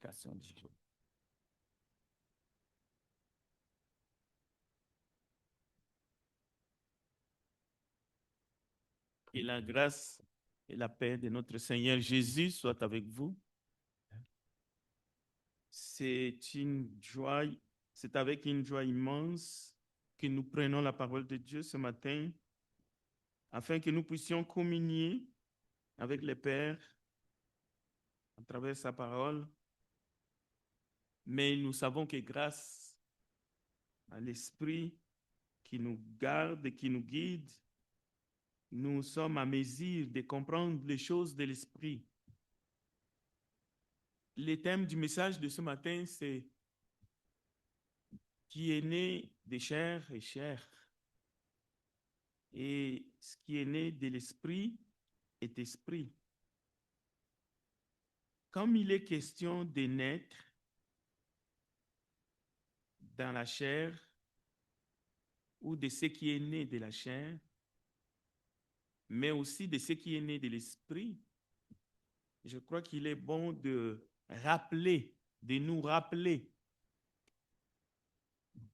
méditation du jour. Que la grâce et la paix de notre Seigneur Jésus soient avec vous. C'est avec une joie immense que nous prenons la parole de Dieu ce matin afin que nous puissions communier avec le Père à travers sa parole. Mais nous savons que grâce à l'Esprit qui nous garde et qui nous guide, nous sommes à mesure de comprendre les choses de l'Esprit. Le thème du message de ce matin, c'est qui est né de chair et chair. Et ce qui est né de l'esprit est esprit. Comme il est question de naître dans la chair ou de ce qui est né de la chair, mais aussi de ce qui est né de l'esprit, je crois qu'il est bon de nous rappeler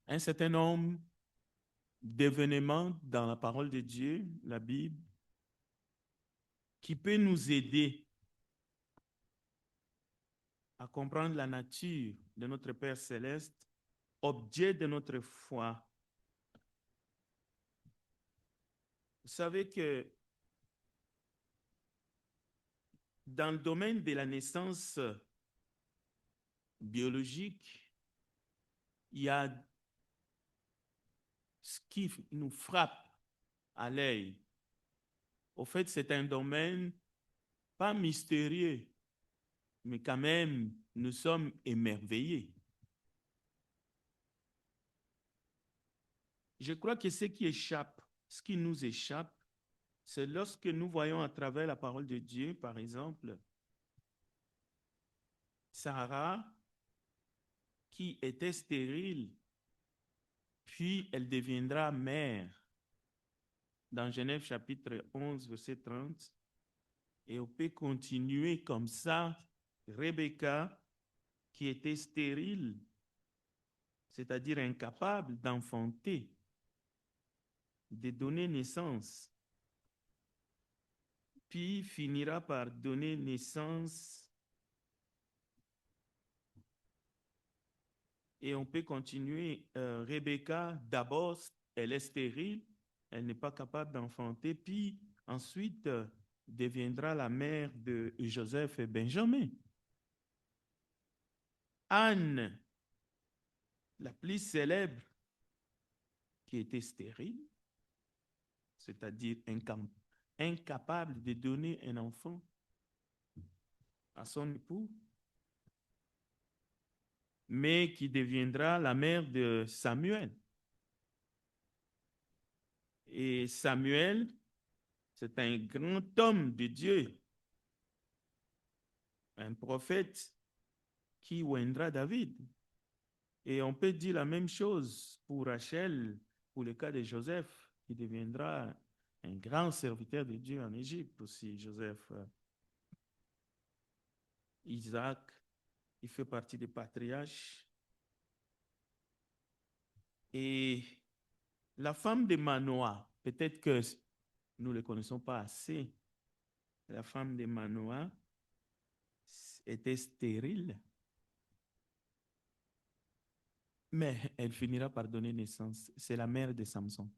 un certain nombre d'événements dans la parole de Dieu, la Bible, qui peut nous aider à comprendre la nature de notre Père céleste, objet de notre foi. Vous savez que dans le domaine de la naissance biologique, il y a ce qui nous frappe à l'œil. Au fait, c'est un domaine pas mystérieux, mais quand même, nous sommes émerveillés. Je crois que ce qui nous échappe, c'est lorsque nous voyons à travers la parole de Dieu, par exemple, Sarah, qui était stérile, puis elle deviendra mère. Dans Genèse chapitre 11, verset 30, et on peut continuer comme ça. Rebecca, qui était stérile, c'est-à-dire incapable d'enfanter, de donner naissance, puis finira par donner naissance. Et on peut continuer. Rebecca, d'abord, elle est stérile, elle n'est pas capable d'enfanter, puis ensuite deviendra la mère de Joseph et Benjamin. Anne, la plus célèbre, qui était stérile, c'est-à-dire incapable de donner un enfant à son époux, mais qui deviendra la mère de Samuel. Et Samuel, c'est un grand homme de Dieu, un prophète qui oindra David. Et on peut dire la même chose pour Rachel, pour le cas de Joseph, qui deviendra un grand serviteur de Dieu en Égypte aussi. Joseph, Isaac, il fait partie des patriarches. Et la femme de Manoah, peut-être que nous ne le connaissons pas assez, la femme de Manoah était stérile, mais elle finira par donner naissance. C'est la mère de Samson.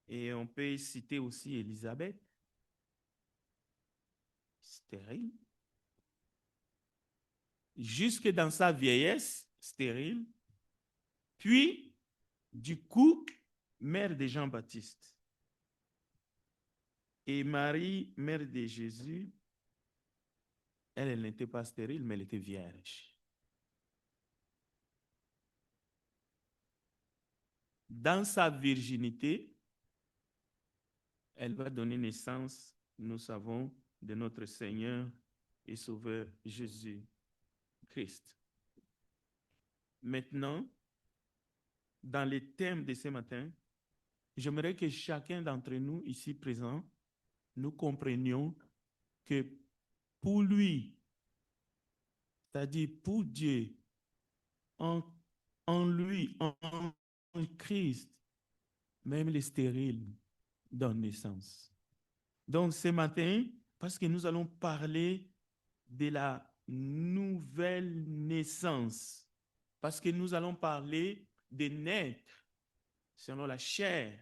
Et on peut citer aussi Élisabeth, stérile. Jusque dans sa vieillesse, stérile. Puis, du coup, mère de Jean-Baptiste. Et Marie, mère de Jésus, elle n'était pas stérile, mais elle était vierge. Dans sa virginité, elle va donner naissance, nous savons, de notre Seigneur et Sauveur Jésus-Christ. Maintenant, dans les thèmes de ce matin, j'aimerais que chacun d'entre nous ici présents, nous comprenions que pour lui, C'est-à-dire pour Dieu, en lui, en Christ, même les stériles donnent naissance. Donc ce matin, parce que nous allons parler de la nouvelle naissance, parce que nous allons parler de naître selon la chair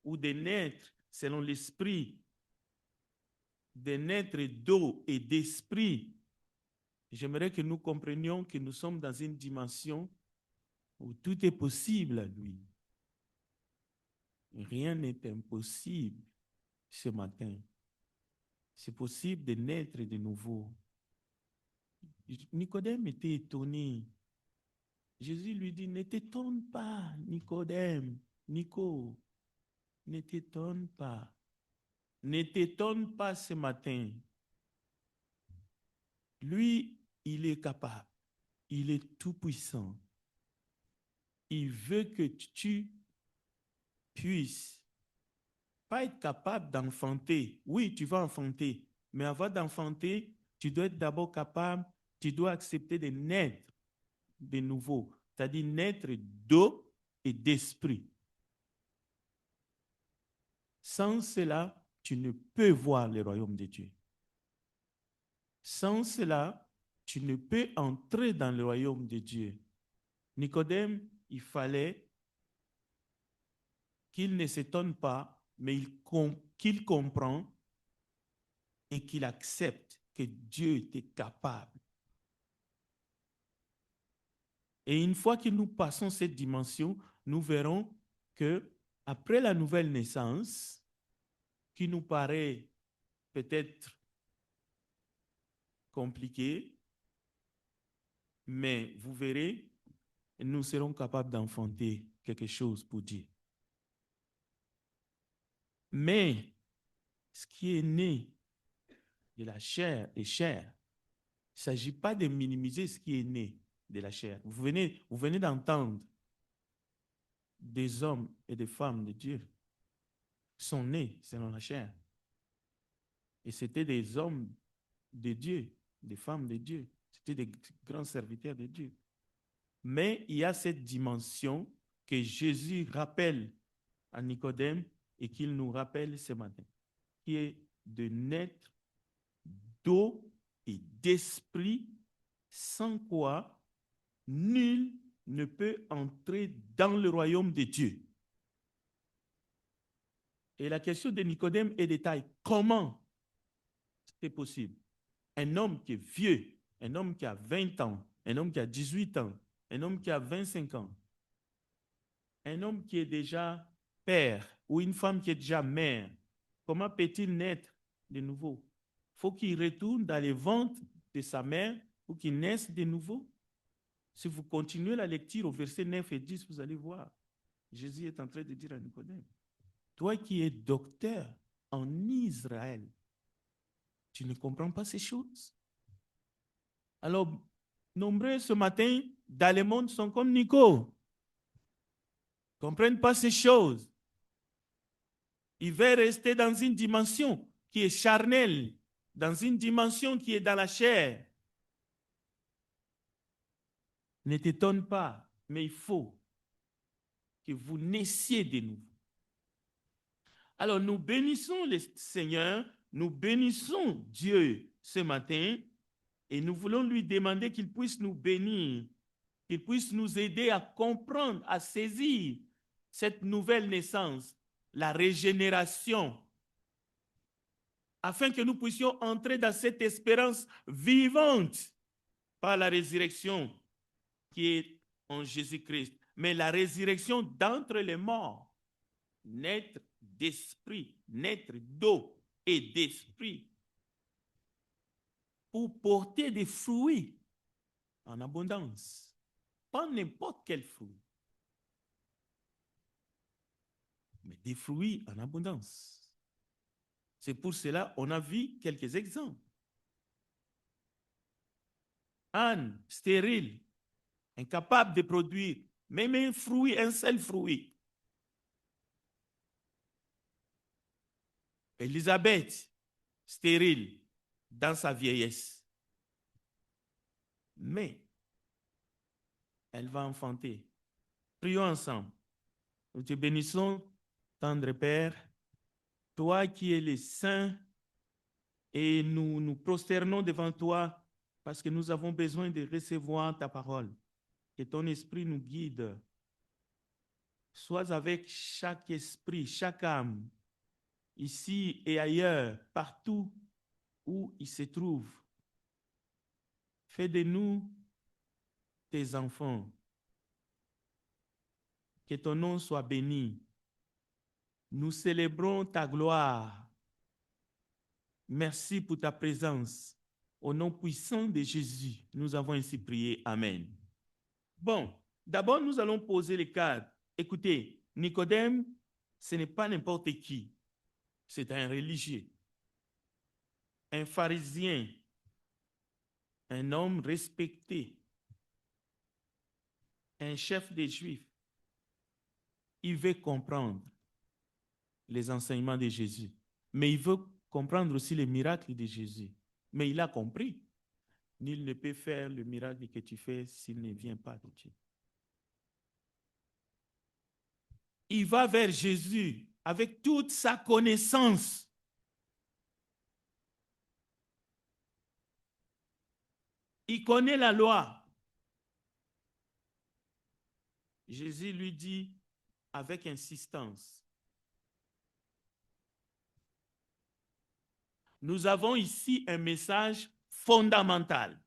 ou de naître selon l'esprit, de naître d'eau et d'esprit. J'aimerais que nous comprenions que nous sommes dans une dimension où tout est possible à lui. Rien n'est impossible ce matin. C'est possible de naître de nouveau. Nicodème était étonné. Jésus lui dit, ne t'étonne pas, Nicodème, Nico, ne t'étonne pas. Ne t'étonne pas ce matin. Lui, il est capable. Il est tout-puissant. Il veut que tu puisses pas être capable d'enfanter. Oui, tu vas enfanter, mais avant d'enfanter, tu dois être d'abord capable, tu dois accepter de naître de nouveau, c'est-à-dire naître d'eau et d'esprit. Sans cela, tu ne peux voir le royaume de Dieu. Sans cela, tu ne peux entrer dans le royaume de Dieu. Nicodème, il fallait qu'il ne s'étonne pas, mais qu'il comprend et qu'il accepte que Dieu était capable. Et une fois que nous passons cette dimension, nous verrons que après la nouvelle naissance, qui nous paraît peut-être compliquée, mais vous verrez, nous serons capables d'enfanter quelque chose pour Dieu. Mais ce qui est né de la chair est chair. Il ne s'agit pas de minimiser ce qui est né de la chair. Vous venez d'entendre des hommes et des femmes de Dieu qui sont nés selon la chair. Et c'était des hommes de Dieu, des femmes de Dieu. C'était des grands serviteurs de Dieu. Mais il y a cette dimension que Jésus rappelle à Nicodème et qu'il nous rappelle ce matin, qui est de naître d'eau et d'esprit, sans quoi nul ne peut entrer dans le royaume de Dieu. Et la question de Nicodème est de taille. Comment c'est possible? Un homme qui est vieux, un homme qui a 20 ans, un homme qui a 18 ans, un homme qui a 25 ans, un homme qui est déjà père ou une femme qui est déjà mère, comment peut-il naître de nouveau? Faut qu'il retourne dans les ventres de sa mère pour qu'il naisse de nouveau. Si vous continuez la lecture au verset 9 et 10, vous allez voir. Jésus est en train de dire à Nicodème, toi qui es docteur en Israël, tu ne comprends pas ces choses? Alors, nombreux ce matin dans le monde sont comme Nico. Ils ne comprennent pas ces choses. Ils veulent rester dans une dimension qui est charnelle, dans une dimension qui est dans la chair. Ne t'étonne pas, mais il faut que vous naissiez de nouveau. Alors, nous bénissons le Seigneur, nous bénissons Dieu ce matin et nous voulons lui demander qu'il puisse nous bénir, qu'il puisse nous aider à comprendre, à saisir cette nouvelle naissance, la régénération, afin que nous puissions entrer dans cette espérance vivante par la résurrection qui est en Jésus-Christ, mais la résurrection d'entre les morts, naître d'esprit, naître d'eau et d'esprit, pour porter des fruits en abondance. Pas n'importe quel fruit, mais des fruits en abondance. C'est pour cela qu'on a vu quelques exemples. Anne, stérile, incapable de produire même un fruit, un seul fruit. Élisabeth, stérile dans sa vieillesse. mais elle va enfanter. Prions ensemble. Nous te bénissons, tendre Père, toi qui es le Saint, et nous nous prosternons devant toi parce que nous avons besoin de recevoir ta parole. Que ton esprit nous guide. Sois avec chaque esprit, chaque âme, ici et ailleurs, partout où il se trouve. Fais de nous tes enfants. Que ton nom soit béni. Nous célébrons ta gloire. Merci pour ta présence. Au nom puissant de Jésus, nous avons ainsi prié. Amen. Bon, d'abord, nous allons poser les cadres. Écoutez, Nicodème, ce n'est pas n'importe qui. C'est un religieux, un pharisien, un homme respecté, un chef des Juifs. Il veut comprendre les enseignements de Jésus, mais il veut comprendre aussi les miracles de Jésus. Mais il a compris. Nul ne peut faire le miracle que tu fais s'il ne vient pas de Dieu. Il va vers Jésus avec toute sa connaissance. Il connaît la loi. Jésus lui dit avec insistance, nous avons ici un message fondamental.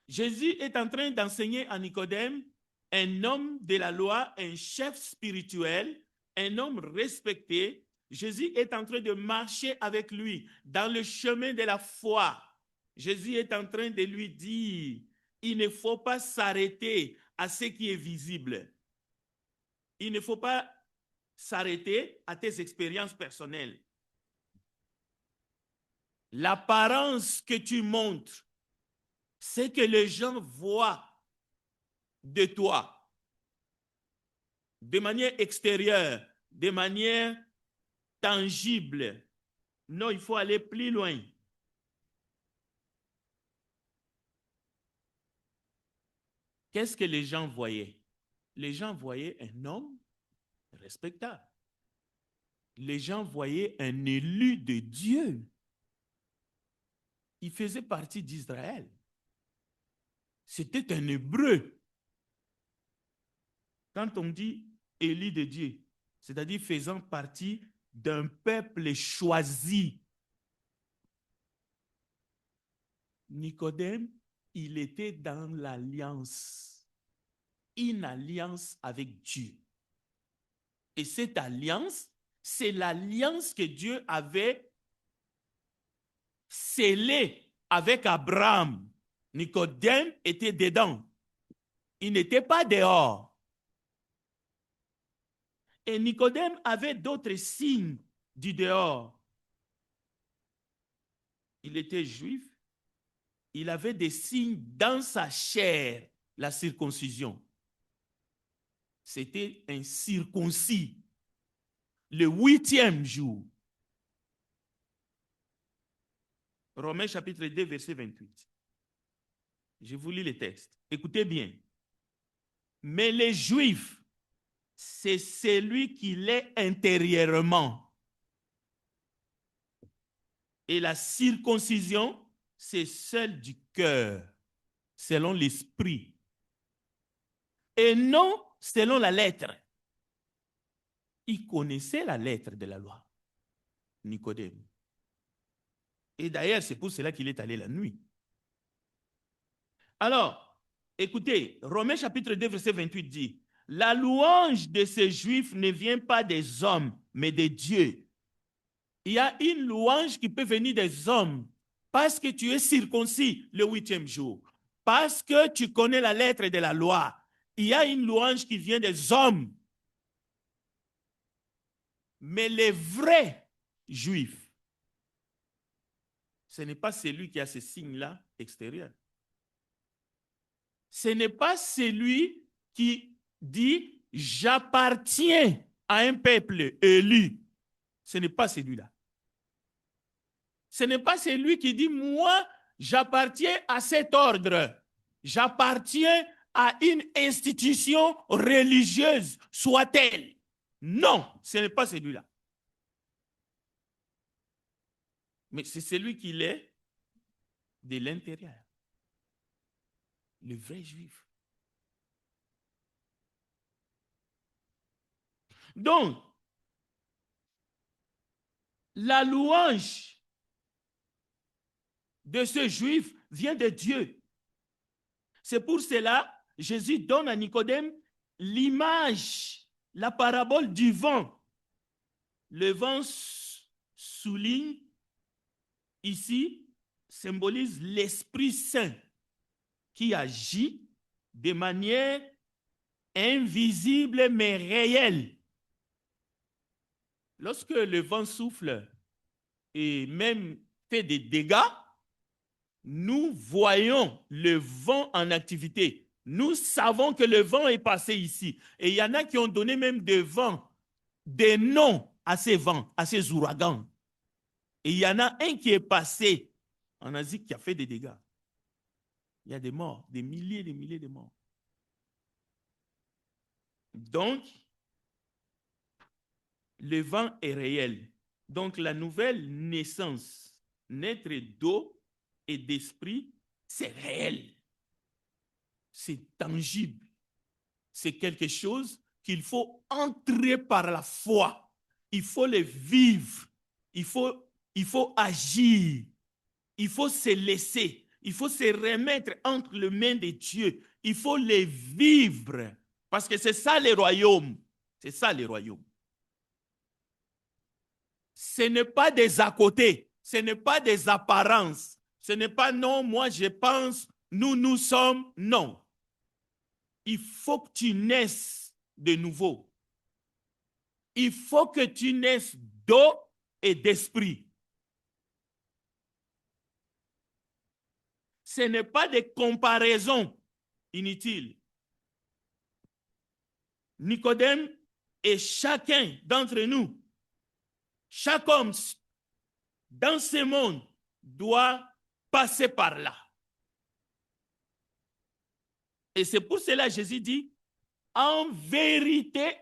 Jésus est en train d'enseigner à Nicodème, un homme de la loi, un chef spirituel, un homme respecté. Jésus est en train de marcher avec lui dans le chemin de la foi. Jésus est en train de lui dire, il ne faut pas s'arrêter à ce qui est visible. Il ne faut pas s'arrêter à tes expériences personnelles. L'apparence que tu montres, c'est que les gens voient de toi, de manière extérieure, de manière tangible. Non, il faut aller plus loin. Qu'est-ce que les gens voyaient? Les gens voyaient un homme respectable. Les gens voyaient un élu de Dieu. Il faisait partie d'Israël. C'était un Hébreu. Quand on dit élu de Dieu, c'est-à-dire faisant partie d'un peuple choisi. Nicodème, il était dans l'alliance, une alliance avec Dieu. Et cette alliance, c'est l'alliance que Dieu avait scellée avec Abraham. Nicodème était dedans. Il n'était pas dehors. Et Nicodème avait d'autres signes du dehors. Il était juif. Il avait des signes dans sa chair, la circoncision. C'était un circoncis. Le 8e jour. Romains chapitre 2, verset 28. Je vous lis le texte. Écoutez bien. Mais les Juifs, c'est celui qui l'est intérieurement. Et la circoncision, c'est celle du cœur, selon l'esprit. Et non selon la lettre. Il connaissait la lettre de la loi, Nicodème. Et d'ailleurs, c'est pour cela qu'il est allé la nuit. Alors, écoutez, Romains chapitre 2, verset 28 dit, « La louange de ces Juifs ne vient pas des hommes, mais de Dieu. » Il y a une louange qui peut venir des hommes parce que tu es circoncis le 8e jour, parce que tu connais la lettre de la loi. Il y a une louange qui vient des hommes. Mais les vrais Juifs, ce n'est pas celui qui a ce signe-là extérieur. Ce n'est pas celui qui dit « j'appartiens à un peuple élu ». Ce n'est pas celui-là. Ce n'est pas celui qui dit « moi, j'appartiens à cet ordre, j'appartiens à une institution religieuse, soit-elle. Non, ce n'est pas celui-là. Mais c'est celui qui l'est de l'intérieur. Le vrai juif. Donc, la louange de ce juif vient de Dieu. C'est pour cela que Jésus donne à Nicodème l'image, la parabole du vent. Le vent souligne ici, symbolise l'Esprit Saint qui agit de manière invisible mais réelle. Lorsque le vent souffle et même fait des dégâts, nous voyons le vent en activité. Nous savons que le vent est passé ici. Et il y en a qui ont donné même des noms à ces vents, à ces ouragans. Et il y en a un qui est passé en Asie qui a fait des dégâts. Il y a des morts, des milliers de morts. Donc, le vent est réel. Donc, la nouvelle naissance, naître d'eau et d'esprit, c'est réel. C'est tangible. C'est quelque chose qu'il faut entrer par la foi. Il faut le vivre. Il faut agir. Il faut se laisser. Il faut se remettre entre les mains de Dieu. Il faut les vivre. Parce que c'est ça le royaume. C'est ça le royaume. Ce n'est pas des à côté. Ce n'est pas des apparences. Ce n'est pas non, moi je pense, nous sommes. Non. Il faut que tu naisses de nouveau. Il faut que tu naisses d'eau et d'esprit. Ce n'est pas des comparaisons inutiles. Nicodème et chacun d'entre nous, chaque homme dans ce monde doit passer par là. Et c'est pour cela que Jésus dit, en vérité,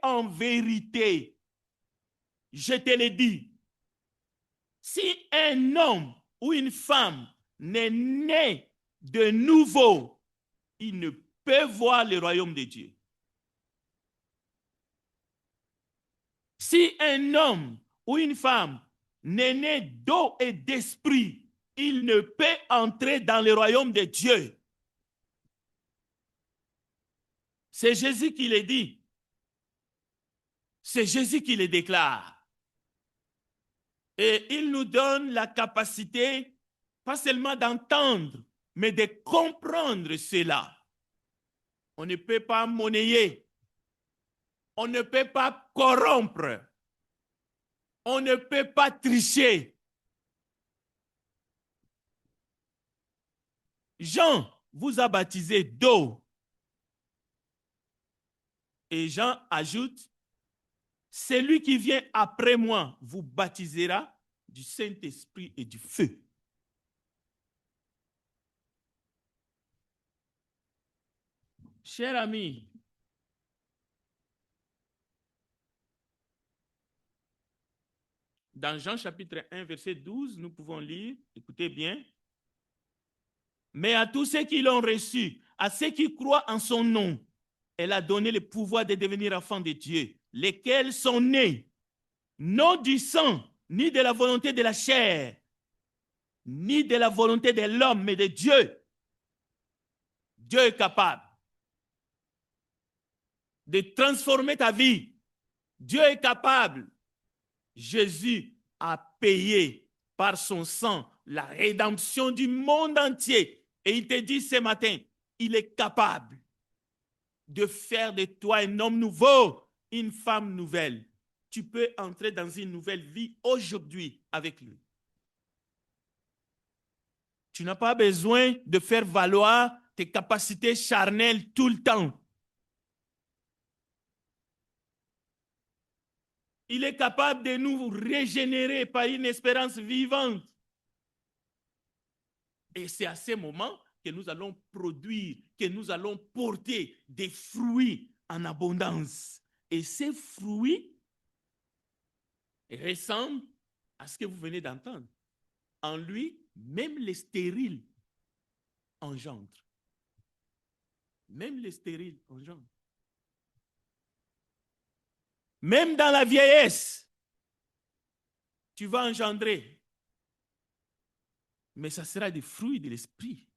je te le dis, si un homme ou une femme n'est né de nouveau, il ne peut voir le royaume de Dieu. Si un homme ou une femme n'est né d'eau et d'esprit, il ne peut entrer dans le royaume de Dieu. C'est Jésus qui le dit. C'est Jésus qui le déclare. Et il nous donne la capacité, pas seulement d'entendre, mais de comprendre cela. On ne peut pas monnayer. On ne peut pas corrompre. On ne peut pas tricher. Jean vous a baptisé d'eau. Et Jean ajoute, celui qui vient après moi vous baptisera du Saint-Esprit et du feu. Chers amis, dans Jean chapitre 1, verset 12, nous pouvons lire, écoutez bien, mais à tous ceux qui l'ont reçu, à ceux qui croient en son nom, elle a donné le pouvoir de devenir enfants de Dieu, lesquels sont nés, non du sang, ni de la volonté de la chair, ni de la volonté de l'homme, mais de Dieu. Dieu est capable de transformer ta vie. Dieu est capable. Jésus a payé par son sang la rédemption du monde entier. Et il te dit ce matin, il est capable de faire de toi un homme nouveau, une femme nouvelle. Tu peux entrer dans une nouvelle vie aujourd'hui avec lui. Tu n'as pas besoin de faire valoir tes capacités charnelles tout le temps. Il est capable de nous régénérer par une espérance vivante. Et c'est à ce moment que nous allons produire, que nous allons porter des fruits en abondance. Et ces fruits ressemblent à ce que vous venez d'entendre. En lui, même les stériles engendrent. Même les stériles engendrent. Même dans la vieillesse, tu vas engendrer. Mais ça sera des fruits de l'esprit.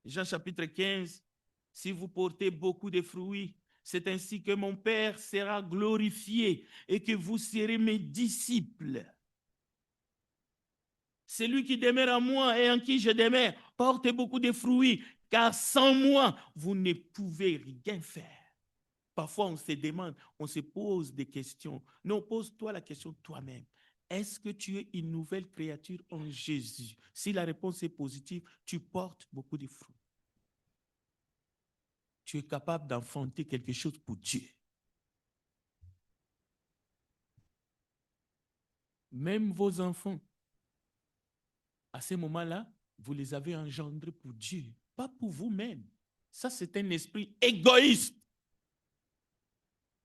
Jean chapitre 15, si vous portez beaucoup de fruits, c'est ainsi que mon Père sera glorifié et que vous serez mes disciples. Celui qui demeure en moi et en qui je demeure, porte beaucoup de fruits, car sans moi, vous ne pouvez rien faire. Parfois, on se demande, on se pose des questions. Non, pose-toi la question toi-même. Est-ce que tu es une nouvelle créature en Jésus? Si la réponse est positive, tu portes beaucoup de fruits. Tu es capable d'enfanter quelque chose pour Dieu. Même vos enfants, à ce moment-là, vous les avez engendrés pour Dieu, pas pour vous-même. Ça, c'est un esprit égoïste.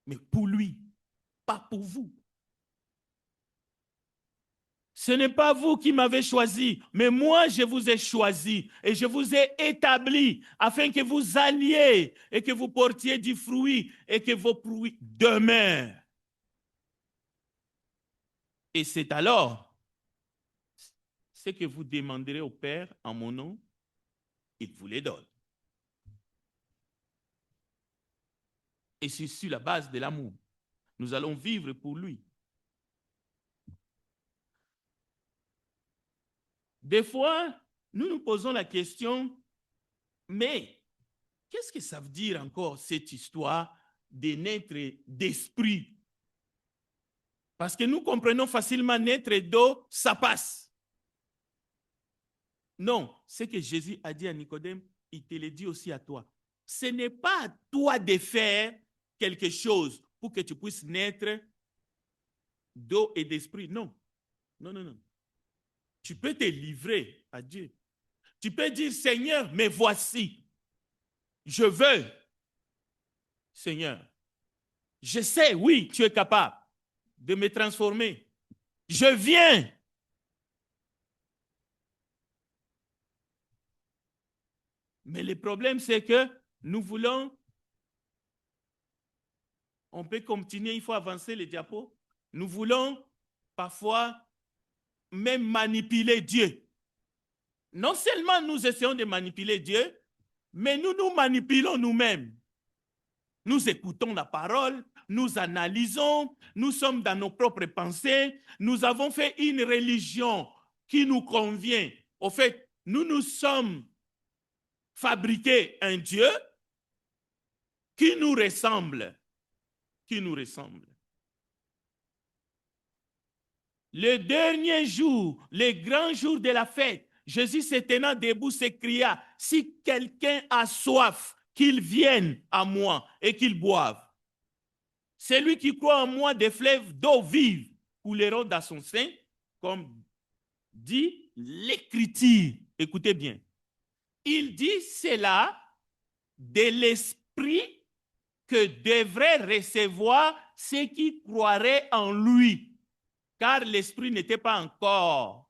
Mais pour lui, pas pour vous. Ce n'est pas vous qui m'avez choisi, mais moi je vous ai choisi et je vous ai établi afin que vous alliez et que vous portiez du fruit et que vos fruits demeurent. Et c'est alors ce que vous demanderez au Père en mon nom, il vous les donne. Et c'est sur la base de l'amour. Nous allons vivre pour lui. Des fois, nous nous posons la question, mais qu'est-ce que ça veut dire encore cette histoire de naître d'esprit? Parce que nous comprenons facilement naître d'eau, ça passe. Non, ce que Jésus a dit à Nicodème, il te le dit aussi à toi. Ce n'est pas à toi de faire quelque chose pour que tu puisses naître d'eau et d'esprit. Non, non, non, non. Tu peux te livrer à Dieu. Tu peux dire, Seigneur, me voici. Je veux. Seigneur, je sais, oui, tu es capable de me transformer. Je viens. Mais le problème, c'est que nous voulons, on peut continuer, il faut avancer les diapos. Nous voulons parfois même manipuler Dieu. Non seulement nous essayons de manipuler Dieu, mais nous nous manipulons nous-mêmes. Nous écoutons la parole, nous analysons, nous sommes dans nos propres pensées, nous avons fait une religion qui nous convient. Au fait, nous nous sommes fabriqués un Dieu qui nous ressemble. Qui nous ressemble. Le dernier jour, le grand jour de la fête, Jésus se tenant debout s'écria, si quelqu'un a soif, qu'il vienne à moi et qu'il boive. Celui qui croit en moi, des fleuves d'eau vive couleront dans son sein, comme dit l'Écriture. Écoutez bien. Il dit cela de l'esprit que devraient recevoir ceux qui croiraient en lui. Car l'esprit n'était pas encore.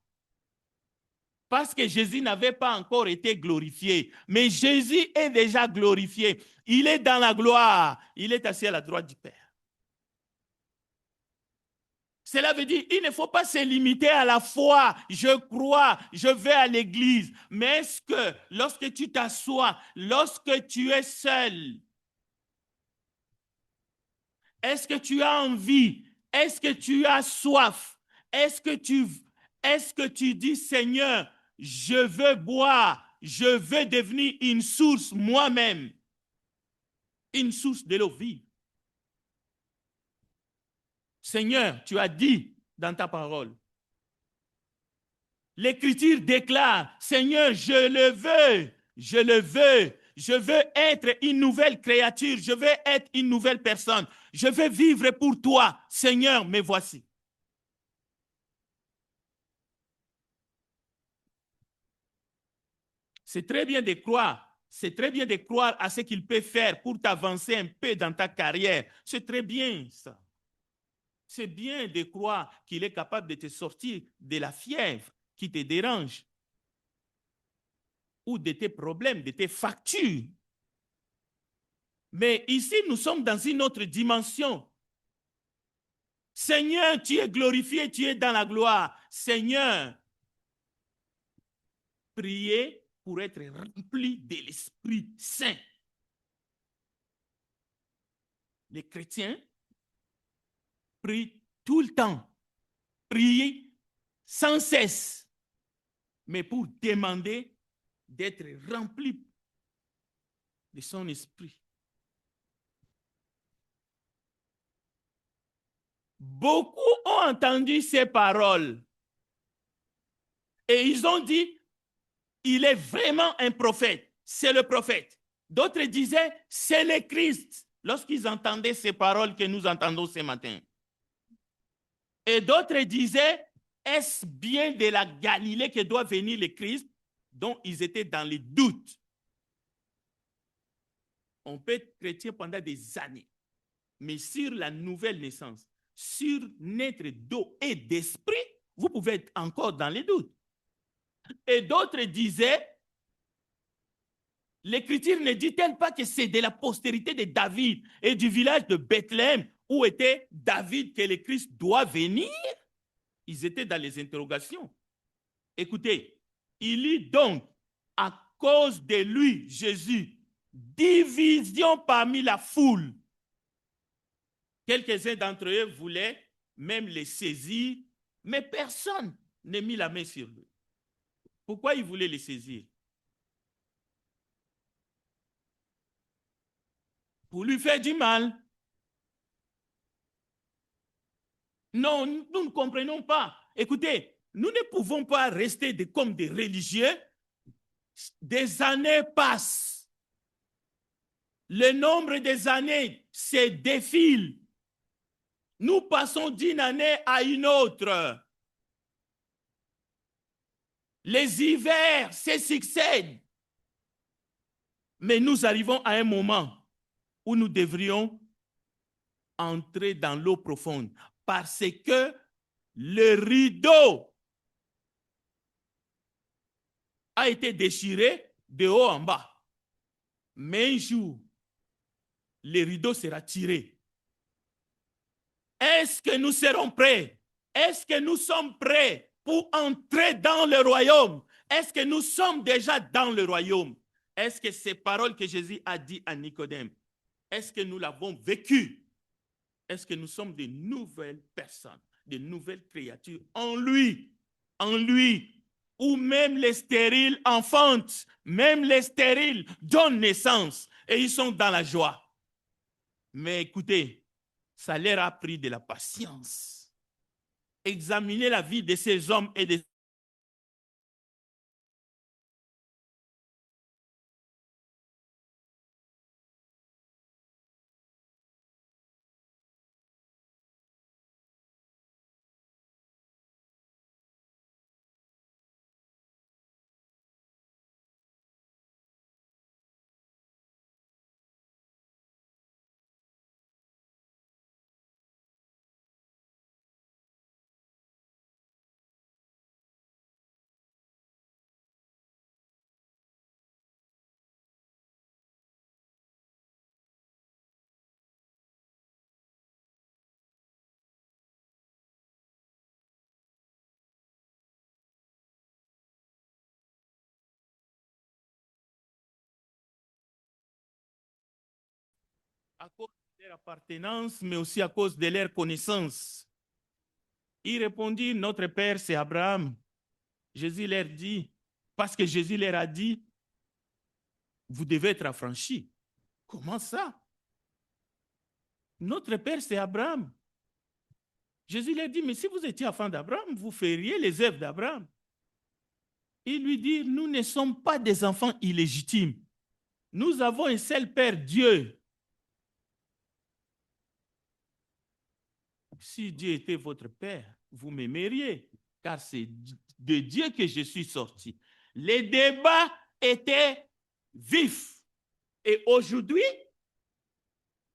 Parce que Jésus n'avait pas encore été glorifié. Mais Jésus est déjà glorifié. Il est dans la gloire. Il est assis à la droite du Père. Cela veut dire qu'il ne faut pas se limiter à la foi. Je crois, je vais à l'église. Mais est-ce que lorsque tu t'assois, lorsque tu es seul, est-ce que tu as envie? Est-ce que tu as soif? Est-ce que tu dis, Seigneur, je veux boire, je veux devenir une source moi-même, une source de l'eau vive. Seigneur, tu as dit dans ta parole. L'Écriture déclare, Seigneur, je le veux, je le veux. Je veux être une nouvelle créature, je veux être une nouvelle personne. Je veux vivre pour toi. Seigneur, me voici. C'est très bien de croire. C'est très bien de croire à ce qu'il peut faire pour t'avancer un peu dans ta carrière. C'est très bien ça. C'est bien de croire qu'il est capable de te sortir de la fièvre qui te dérange ou de tes problèmes, de tes factures. Mais ici, nous sommes dans une autre dimension. Seigneur, tu es glorifié, tu es dans la gloire. Seigneur, priez pour être rempli de l'Esprit Saint. Les chrétiens prient tout le temps, prient sans cesse, mais pour demander d'être rempli de son esprit. Beaucoup ont entendu ces paroles et ils ont dit, il est vraiment un prophète, c'est le prophète. D'autres disaient, c'est le Christ, lorsqu'ils entendaient ces paroles que nous entendons ce matin. Et d'autres disaient, est-ce bien de la Galilée que doit venir le Christ, dont ils étaient dans les doutes. On peut être chrétien pendant des années, mais sur la nouvelle naissance, sur naître d'eau et d'esprit, vous pouvez être encore dans les doutes. Et d'autres disaient, l'Écriture ne dit-elle pas que c'est de la postérité de David et du village de Bethléem où était David que le Christ doit venir? Ils étaient dans les interrogations. Écoutez, il y a donc, à cause de lui, Jésus, division parmi la foule. Quelques-uns d'entre eux voulaient même les saisir, mais personne n'a mis la main sur lui. Pourquoi ils voulaient les saisir? Pour lui faire du mal. Non, nous ne comprenons pas. Écoutez, nous ne pouvons pas rester comme des religieux. Des années passent. Le nombre des années se défile. Nous passons d'une année à une autre. Les hivers se succèdent. Mais nous arrivons à un moment où nous devrions entrer dans l'eau profonde parce que le rideau a été déchiré de haut en bas. Mais un jour, le rideau sera tiré. Est-ce que nous serons prêts? Est-ce que nous sommes prêts pour entrer dans le royaume? Est-ce que nous sommes déjà dans le royaume? Est-ce que ces paroles que Jésus a dit à Nicodème, est-ce que nous l'avons vécu? Est-ce que nous sommes de nouvelles personnes, de nouvelles créatures en lui, où même les stériles enfantent, même les stériles donnent naissance et ils sont dans la joie. Mais écoutez, ça leur a pris de la patience. Examinez la vie de ces hommes et de à cause de leur appartenance, mais aussi à cause de leur connaissance. Ils répondirent, notre Père, c'est Abraham. Jésus leur dit, parce que Jésus leur a dit, vous devez être affranchis. Comment ça? Notre Père, c'est Abraham. Jésus leur dit, mais si vous étiez enfant d'Abraham, vous feriez les œuvres d'Abraham. Il lui dit, nous ne sommes pas des enfants illégitimes. Nous avons un seul Père, Dieu. Si Dieu était votre Père, vous m'aimeriez, car c'est de Dieu que je suis sorti. Les débats était vif. Et aujourd'hui,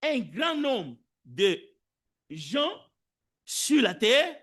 un grand nombre de gens sur la terre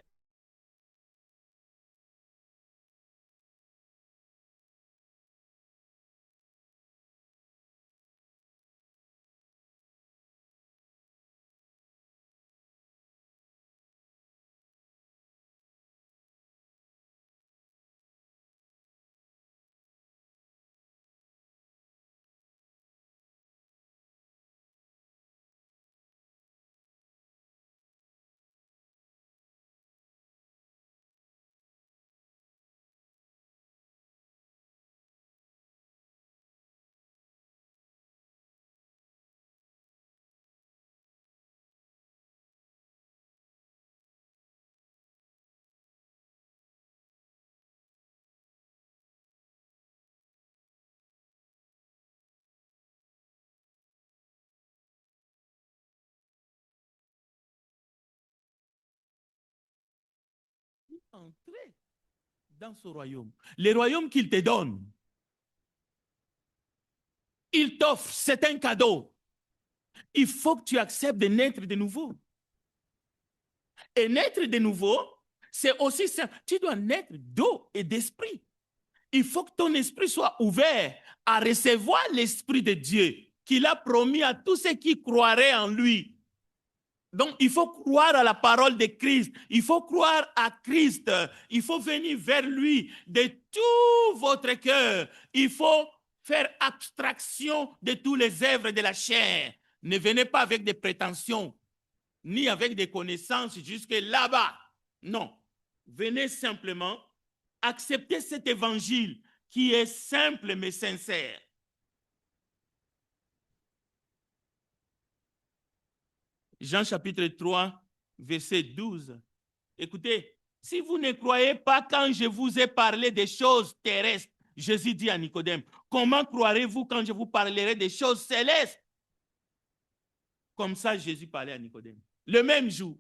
entrer dans ce royaume. Le royaume qu'il te donne, il t'offre, c'est un cadeau. Il faut que tu acceptes de naître de nouveau. Et naître de nouveau, c'est aussi simple. Tu dois naître d'eau et d'esprit. Il faut que ton esprit soit ouvert à recevoir l'Esprit de Dieu qu'il a promis à tous ceux qui croiraient en lui. Donc, il faut croire à la parole de Christ. Il faut croire à Christ. Il faut venir vers lui de tout votre cœur. Il faut faire abstraction de tous les œuvres de la chair. Ne venez pas avec des prétentions, ni avec des connaissances jusque là-bas. Non. Venez simplement accepter cet évangile qui est simple mais sincère. Jean chapitre 3, verset 12. Écoutez, si vous ne croyez pas quand je vous ai parlé des choses terrestres, Jésus dit à Nicodème, comment croirez-vous quand je vous parlerai des choses célestes? Comme ça, Jésus parlait à Nicodème. Le même jour,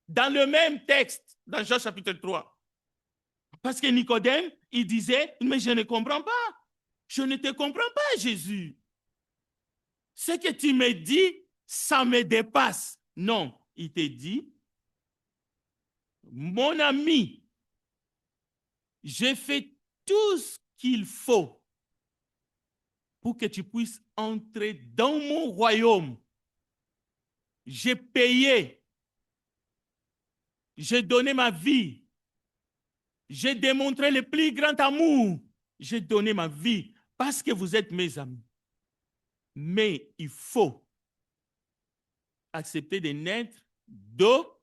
dans le même texte, dans Jean chapitre 3. Parce que Nicodème, il disait, mais je ne comprends pas. Je ne te comprends pas, Jésus. Ce que tu me dis, ça me dépasse. Non, il te dit, mon ami, j'ai fait tout ce qu'il faut pour que tu puisses entrer dans mon royaume. J'ai payé. J'ai donné ma vie. J'ai démontré le plus grand amour. J'ai donné ma vie parce que vous êtes mes amis. Mais il faut accepter de naître d'eau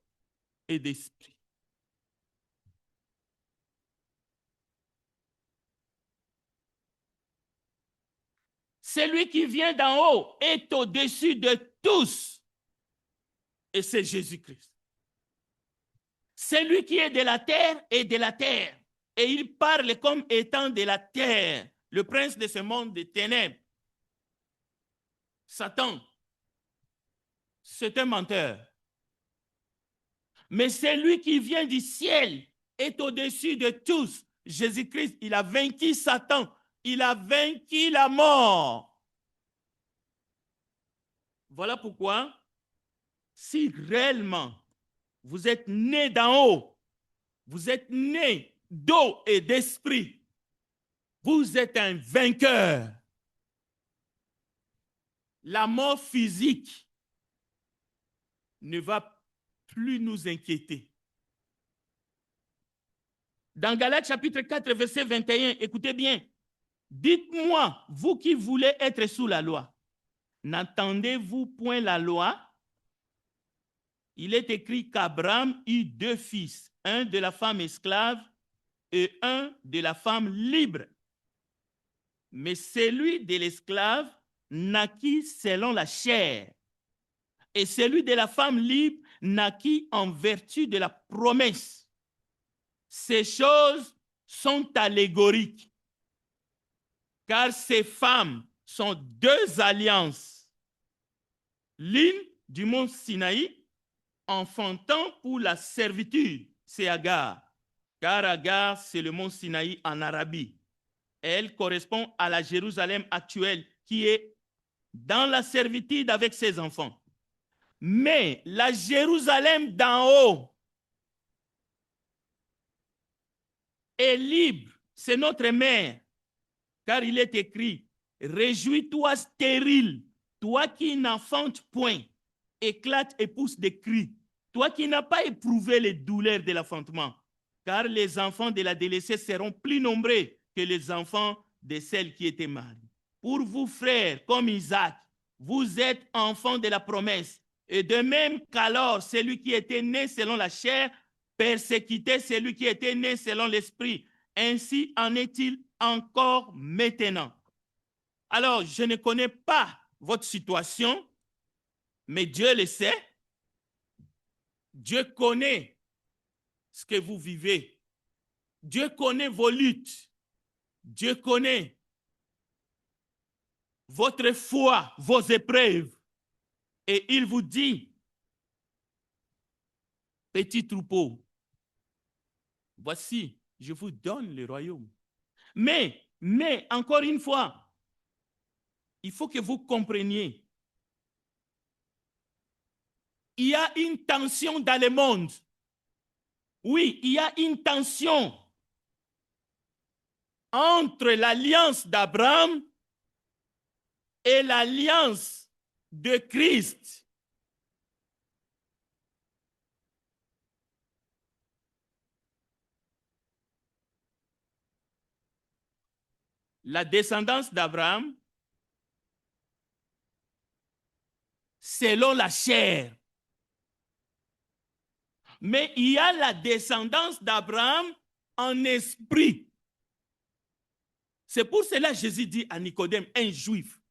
et d'esprit. Celui qui vient d'en haut est au-dessus de tous. Et c'est Jésus-Christ. Celui qui est de la terre est de la terre. Et il parle comme étant de la terre, le prince de ce monde des ténèbres. Satan, c'est un menteur. Mais celui qui vient du ciel est au-dessus de tous. Jésus-Christ, il a vaincu Satan. Il a vaincu la mort. Voilà pourquoi, si réellement vous êtes né d'en haut, vous êtes né d'eau et d'esprit, vous êtes un vainqueur. La mort physique ne va plus nous inquiéter. Dans Galates chapitre 4, verset 21, écoutez bien. Dites-moi, vous qui voulez être sous la loi, n'entendez-vous point la loi? Il est écrit qu'Abraham eut deux fils, un de la femme esclave et un de la femme libre. Mais celui de l'esclave naquit selon la chair, et celui de la femme libre naquit en vertu de la promesse. Ces choses sont allégoriques, car ces femmes sont deux alliances. L'une du mont Sinaï, enfantant pour la servitude, c'est Agar, car Agar, c'est le mont Sinaï en Arabie. Elle correspond à la Jérusalem actuelle qui est dans la servitude avec ses enfants. Mais la Jérusalem d'en haut est libre, c'est notre mère, car il est écrit, réjouis-toi stérile, toi qui n'enfantes point, éclate et pousse des cris, toi qui n'as pas éprouvé les douleurs de l'enfantement, car les enfants de la délaissée seront plus nombreux que les enfants de celles qui étaient mariées. Pour vous, frères, comme Isaac, vous êtes enfants de la promesse, et de même qu'alors celui qui était né selon la chair persécutait celui qui était né selon l'esprit. Ainsi en est-il encore maintenant. Alors, je ne connais pas votre situation, mais Dieu le sait. Dieu connaît ce que vous vivez. Dieu connaît vos luttes. Dieu connaît votre foi, vos épreuves. Et il vous dit, petit troupeau, voici, je vous donne le royaume. Mais, encore une fois, il faut que vous compreniez, il y a une tension dans le monde. Oui, il y a une tension entre l'alliance d'Abraham et l'alliance de Christ. La descendance d'Abraham, selon la chair. Mais il y a la descendance d'Abraham en esprit. C'est pour cela que Jésus dit à Nicodème, un juif.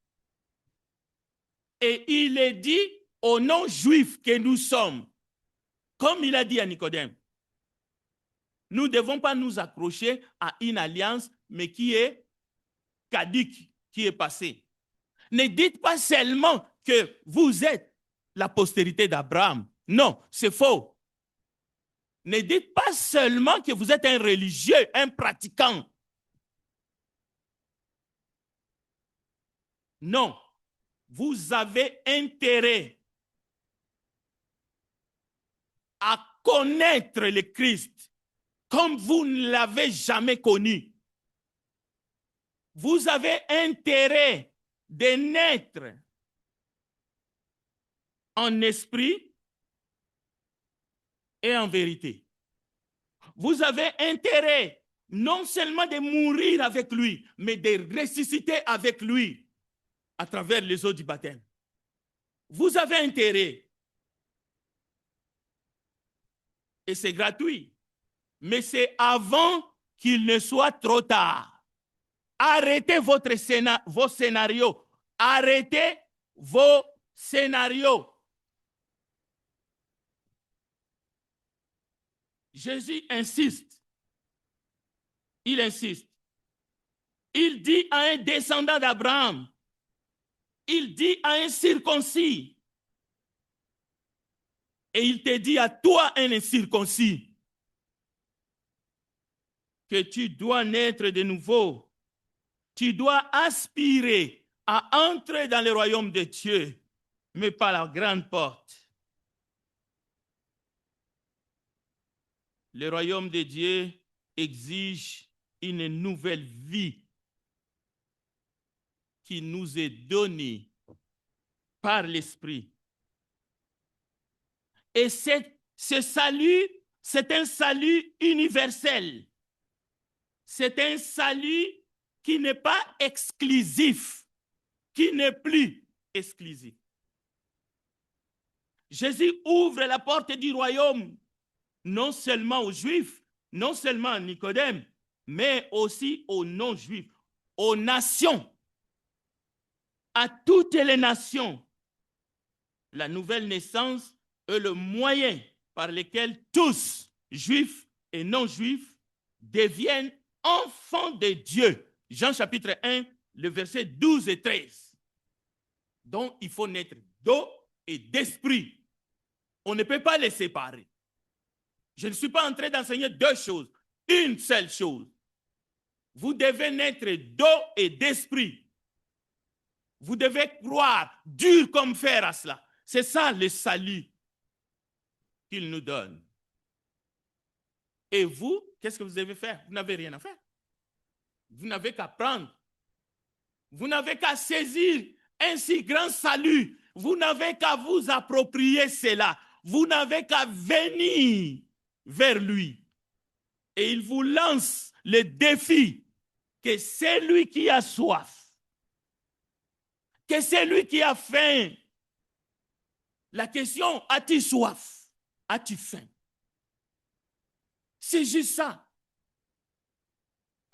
Et il est dit aux non-juifs que nous sommes. Comme il a dit à Nicodème, nous ne devons pas nous accrocher à une alliance, mais qui est caduque, qui est passée. Ne dites pas seulement que vous êtes la postérité d'Abraham. Non, c'est faux. Ne dites pas seulement que vous êtes un religieux, un pratiquant. Non, vous avez intérêt à connaître le Christ comme vous ne l'avez jamais connu. Vous avez intérêt de naître en esprit et en vérité. Vous avez intérêt non seulement de mourir avec lui, mais de ressusciter avec lui à travers les eaux du baptême. Vous avez intérêt. Et c'est gratuit. Mais c'est avant qu'il ne soit trop tard. Arrêtez vos scénarios. Arrêtez vos scénarios. Jésus insiste. Il insiste. Il dit à un descendant d'Abraham, il dit à un circoncis, et il te dit à toi, un incirconcis, que tu dois naître de nouveau. Tu dois aspirer à entrer dans le royaume de Dieu, mais par la grande porte. Le royaume de Dieu exige une nouvelle vie qui nous est donnée par l'Esprit. Et ce salut, c'est un salut universel. C'est un salut qui n'est pas exclusif, qui n'est plus exclusif. Jésus ouvre la porte du royaume, non seulement aux Juifs, non seulement à Nicodème, mais aussi aux non-Juifs, aux nations, à toutes les nations. La nouvelle naissance est le moyen par lequel tous, Juifs et non-Juifs, deviennent enfants de Dieu. Jean chapitre 1, le verset 12 et 13. Donc, il faut naître d'eau et d'esprit. On ne peut pas les séparer. Je ne suis pas en train d'enseigner deux choses, une seule chose. Vous devez naître d'eau et d'esprit. Vous devez croire dur comme fer à cela. C'est ça le salut qu'il nous donne. Et vous, qu'est-ce que vous devez faire? Vous n'avez rien à faire. Vous n'avez qu'à prendre. Vous n'avez qu'à saisir un si grand salut. Vous n'avez qu'à vous approprier cela. Vous n'avez qu'à venir vers lui. Et il vous lance le défi que c'est lui qui a soif, que c'est lui qui a faim. La question, as-tu soif? As-tu faim? C'est juste ça.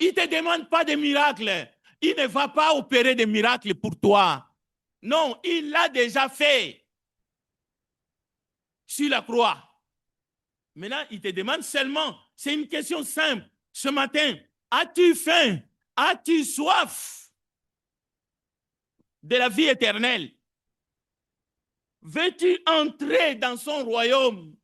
Il ne te demande pas de miracles. Il ne va pas opérer des miracles pour toi. Non, il l'a déjà fait sur la croix. Maintenant, il te demande seulement, c'est une question simple. Ce matin, as-tu faim? As-tu soif de la vie éternelle? Veux-tu entrer dans son royaume?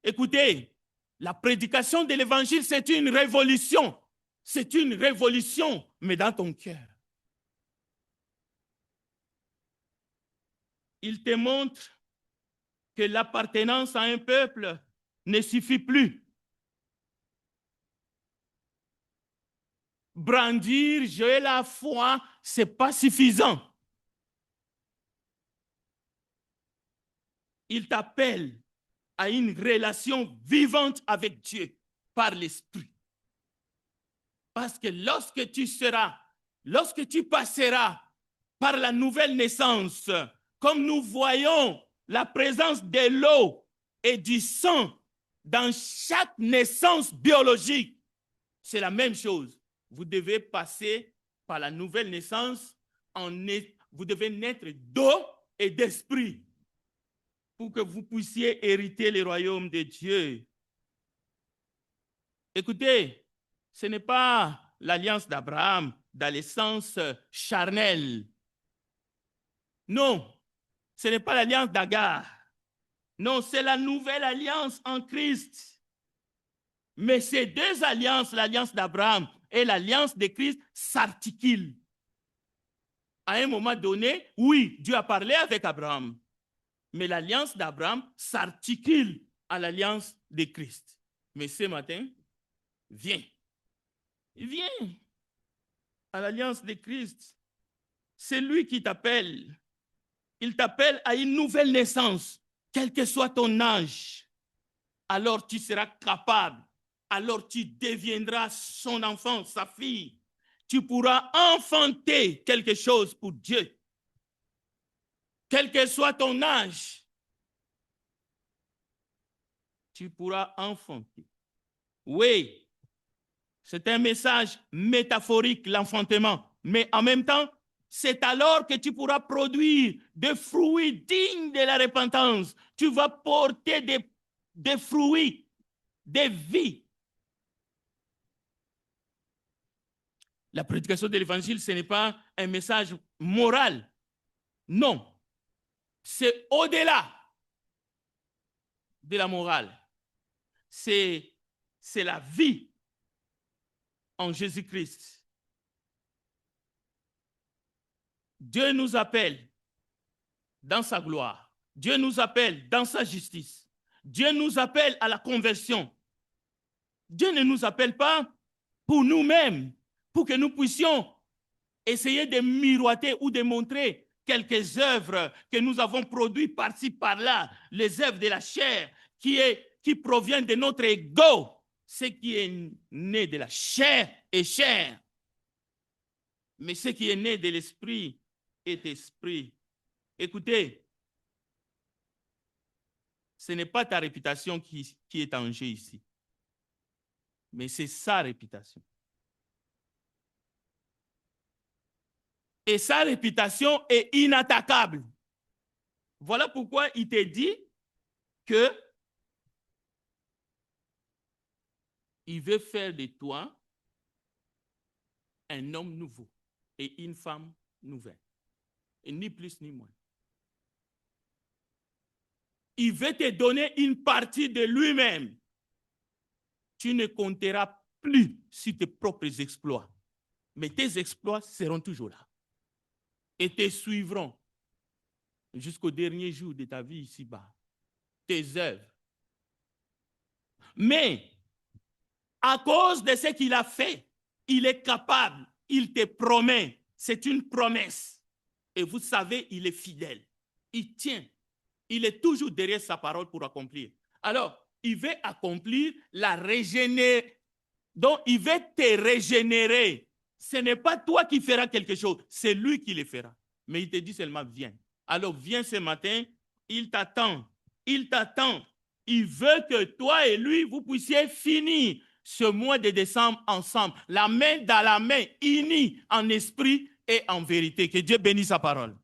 Écoutez, la prédication de l'évangile, c'est une révolution. C'est une révolution, mais dans ton cœur. Il te montre que l'appartenance à un peuple ne suffit plus. Brandir, j'ai la foi, ce n'est pas suffisant. Il t'appelle à une relation vivante avec Dieu par l'Esprit. Parce que lorsque tu passeras par la nouvelle naissance, comme nous voyons la présence de l'eau et du sang dans chaque naissance biologique, c'est la même chose. Vous devez passer par la nouvelle naissance, vous devez naître d'eau et d'esprit pour que vous puissiez hériter le royaume de Dieu. Écoutez, ce n'est pas l'alliance d'Abraham dans le sens charnel. Non, ce n'est pas l'alliance d'Agar. Non, c'est la nouvelle alliance en Christ. Mais ces deux alliances, l'alliance d'Abraham et l'alliance de Christ, s'articulent. À un moment donné, oui, Dieu a parlé avec Abraham. Mais l'alliance d'Abraham s'articule à l'alliance de Christ. Mais ce matin, viens à l'alliance de Christ. C'est lui qui t'appelle. Il t'appelle à une nouvelle naissance, quel que soit ton âge. Alors tu seras capable, alors tu deviendras son enfant, sa fille. Tu pourras enfanter quelque chose pour Dieu. Quel que soit ton âge, tu pourras enfanter. Oui, c'est un message métaphorique, l'enfantement. Mais en même temps, c'est alors que tu pourras produire des fruits dignes de la repentance. Tu vas porter des fruits, des vies. La prédication de l'évangile, ce n'est pas un message moral. Non. C'est au-delà de la morale. C'est la vie en Jésus-Christ. Dieu nous appelle dans sa gloire. Dieu nous appelle dans sa justice. Dieu nous appelle à la conversion. Dieu ne nous appelle pas pour nous-mêmes, pour que nous puissions essayer de miroiter ou de montrer quelques œuvres que nous avons produites par-ci, par-là, les œuvres de la chair qui proviennent de notre ego. Ce qui est né de la chair est chair. Mais ce qui est né de l'esprit est esprit. Écoutez, ce n'est pas ta réputation qui est en jeu ici, mais c'est sa réputation. Et sa réputation est inattaquable. Voilà pourquoi il te dit que il veut faire de toi un homme nouveau et une femme nouvelle. Et ni plus ni moins. Il veut te donner une partie de lui-même. Tu ne compteras plus sur tes propres exploits, mais tes exploits seront toujours là et te suivront jusqu'au dernier jour de ta vie ici-bas, tes œuvres. Mais à cause de ce qu'il a fait, il est capable, il te promet, c'est une promesse. Et vous savez, il est fidèle, il tient, il est toujours derrière sa parole pour accomplir. Alors, il veut accomplir la régénération. Donc, il veut te régénérer. Ce n'est pas toi qui feras quelque chose, c'est lui qui le fera. Mais il te dit seulement, viens. Alors, viens ce matin, il t'attend. Il t'attend. Il veut que toi et lui, vous puissiez finir ce mois de décembre ensemble, la main dans la main, unis en esprit et en vérité. Que Dieu bénisse sa parole.